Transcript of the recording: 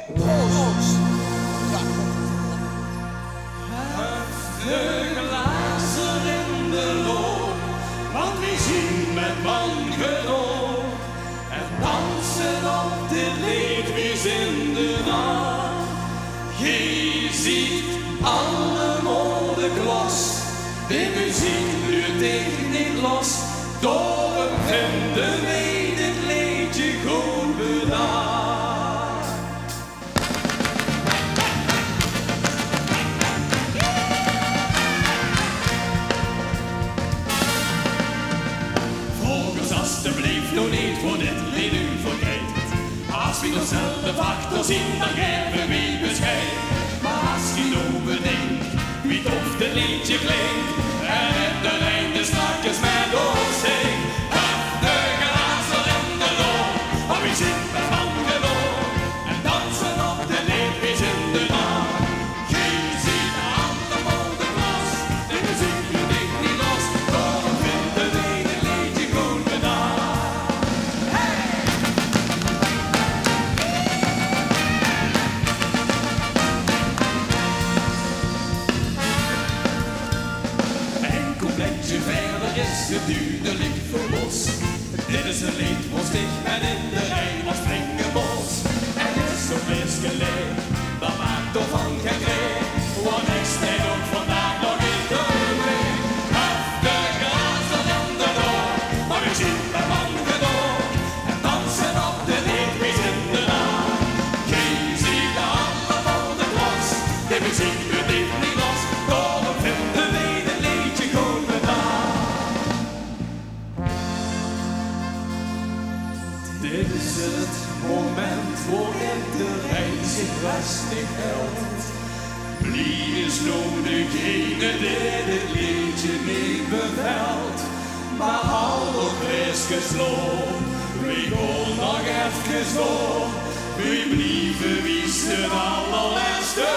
Proost! Ja, De glazen in de loop, want we zien met mangenoog. En dansen op de leedwies in de nacht. Je ziet allemaal de klas, de muziek luurt echt niet los. Daarom vinden wij dit liedje goed bedacht. Alsjeblieft nog niet voor dit lied u vergeet. Als we dezelfde factor zien, dan geven we bescheid. Maar als je nou bedenkt, wie tof dit liedje klinkt, en het de einde straks met ons zingt. De glazen in de loop, maar we zien met mangenoog. En dansen op de leedwies in de nacht. Je ziet allemaal de klas, de muziek doet ik niet los. Daarom vinden wij dit liedje goed bedacht. Verder is het duidelijk voor los. Dit is een lied voor zich en in de rij als springenbos. En het is zo fris geleerd, dat maakt toch van geen kreeg. Want ik steek ook vandaag nog in de week. De glazen in de loop, maar we zien bij mangenoog. En dansen op de leedwies in de nacht. Je ziet allemaal de klas, de muziek doet dit niet los. Daarom vinden wij dit liedje goed bedacht. Dit is het moment waarin de reis zich rustig houdt. Wie is nou degene die dit liedje niet bevelt? Maar alle risken sloop, we gaan nog even door. We blijven wie de allerlaatste